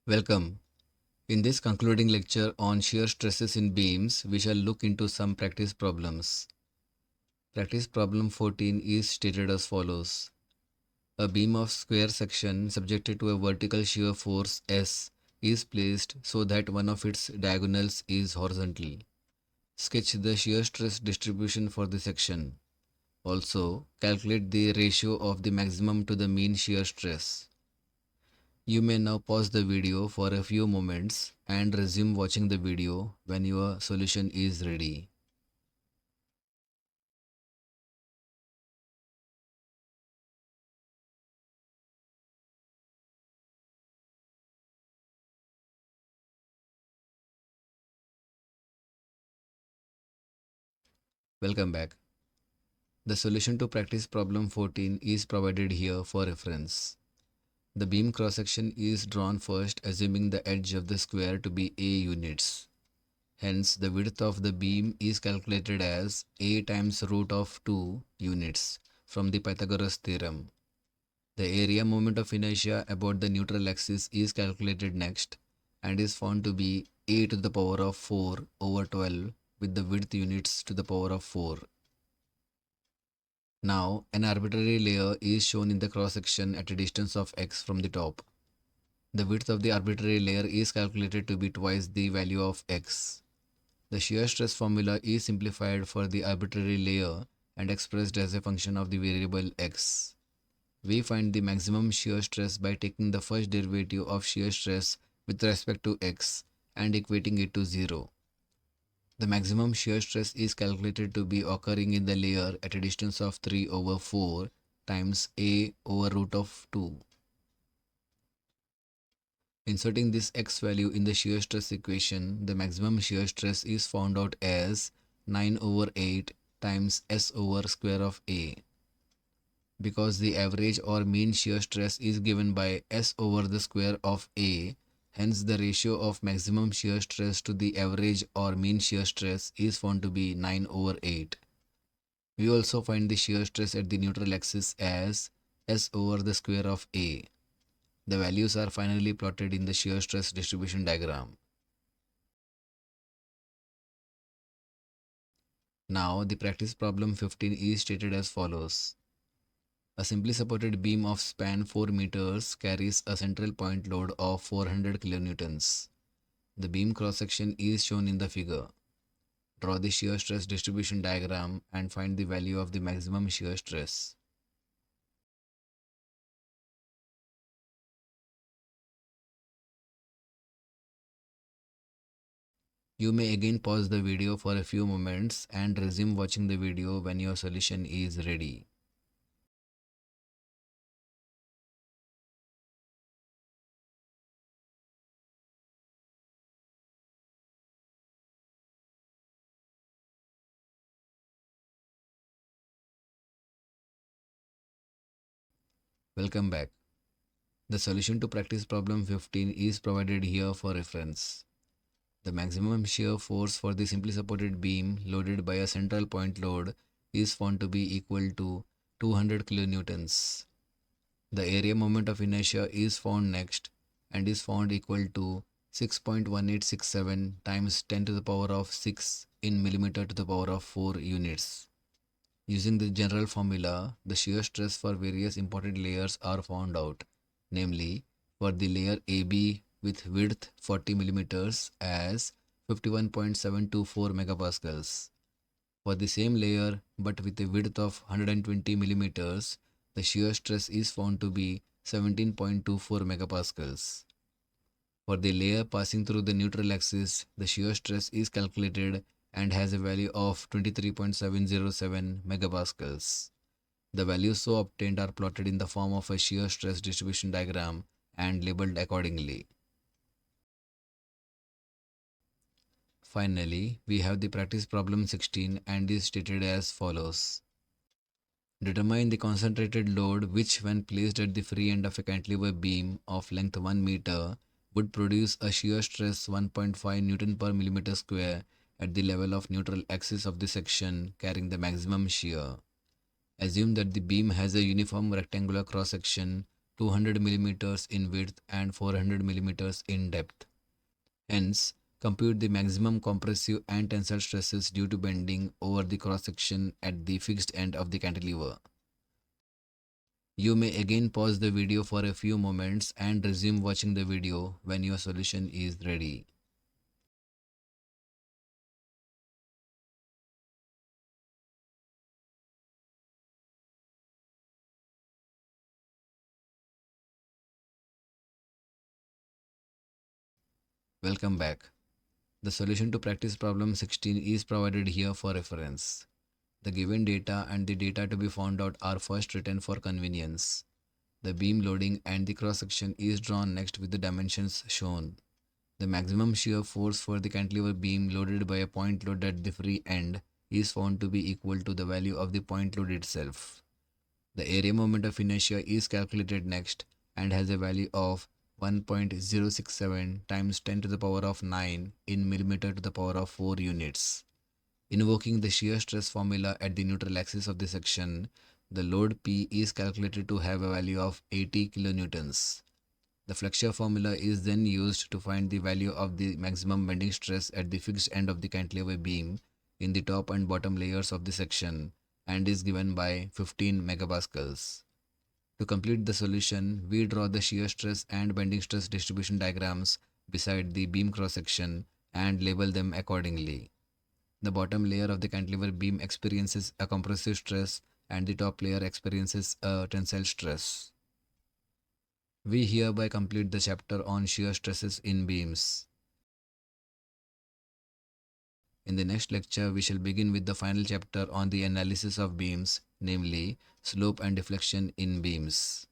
Welcome. In this concluding lecture on shear stresses in beams, we shall look into some practice problems. Practice problem 14 is stated as follows. A beam of square section subjected to a vertical shear force S is placed so that one of its diagonals is horizontal. Sketch the shear stress distribution for the section. Also, calculate the ratio of the maximum to the mean shear stress. You may now pause the video for a few moments and resume watching the video when your solution is ready. Welcome back. The solution to practice problem 14 is provided here for reference. The beam cross section is drawn first, assuming the edge of the square to be A units. Hence, the width of the beam is calculated as A times root of 2 units from the Pythagoras theorem. The area moment of inertia about the neutral axis is calculated next and is found to be A to the power of 4 over 12 with the width units to the power of 4. Now, an arbitrary layer is shown in the cross section at a distance of x from the top. The width of the arbitrary layer is calculated to be twice the value of x. The shear stress formula is simplified for the arbitrary layer and expressed as a function of the variable x. We find the maximum shear stress by taking the first derivative of shear stress with respect to x and equating it to 0. The maximum shear stress is calculated to be occurring in the layer at a distance of 3 over 4 times A over root of 2. Inserting this x value in the shear stress equation, the maximum shear stress is found out as 9 over 8 times S over square of A. Because the average or mean shear stress is given by S over the square of A, hence the ratio of maximum shear stress to the average or mean shear stress is found to be 9 over 8. We also find the shear stress at the neutral axis as S over the square of A. The values are finally plotted in the shear stress distribution diagram. Now, the practice problem 15 is stated as follows. A simply supported beam of span 4 meters carries a central point load of 400 kilonewtons. The beam cross section is shown in the figure. Draw the shear stress distribution diagram and find the value of the maximum shear stress. You may again pause the video for a few moments and resume watching the video when your solution is ready. Welcome back. The solution to practice problem 15 is provided here for reference. The maximum shear force for the simply supported beam loaded by a central point load is found to be equal to 200 kilonewtons. The area moment of inertia is found next and is found equal to 6.1867 times 10 to the power of 6 in millimeter to the power of 4 units. Using the general formula, the shear stress for various imported layers are found out, namely for the layer AB with width 40 millimeters as 51.724 megapascals. For the same layer but with a width of 120 millimeters, the shear stress is found to be 17.24 megapascals. For the layer passing through the neutral axis, the shear stress is calculated and has a value of 23.707 megapascals. The values so obtained are plotted in the form of a shear stress distribution diagram and labeled accordingly. Finally, we have the practice problem 16 and is stated as follows. Determine the concentrated load which when placed at the free end of a cantilever beam of length 1 meter would produce a shear stress 1.5 Newton per millimeter square at the level of neutral axis of the section carrying the maximum shear. Assume that the beam has a uniform rectangular cross section 200 millimeters in width, and 400 millimeters in depth. Hence, compute the maximum compressive and tensile stresses due to bending over the cross section at the fixed end of the cantilever. You may again pause the video for a few moments and resume watching the video when your solution is ready. Welcome back. The solution to practice problem 16 is provided here for reference. The given data and the data to be found out are first written for convenience. The beam loading and the cross section is drawn next with the dimensions shown. The maximum shear force for the cantilever beam loaded by a point load at the free end is found to be equal to the value of the point load itself. The area moment of inertia is calculated next and has a value of 1.067 times 10 to the power of 9 in millimeter to the power of 4 units. Invoking the shear stress formula at the neutral axis of the section, the load P is calculated to have a value of 80 kilonewtons. The flexure formula is then used to find the value of the maximum bending stress at the fixed end of the cantilever beam in the top and bottom layers of the section and is given by 15 megapascals. To complete the solution, we draw the shear stress and bending stress distribution diagrams beside the beam cross section and label them accordingly. The bottom layer of the cantilever beam experiences a compressive stress and the top layer experiences a tensile stress. We hereby complete the chapter on shear stresses in beams. In the next lecture, we shall begin with the final chapter on the analysis of beams, namely slope and deflection in beams.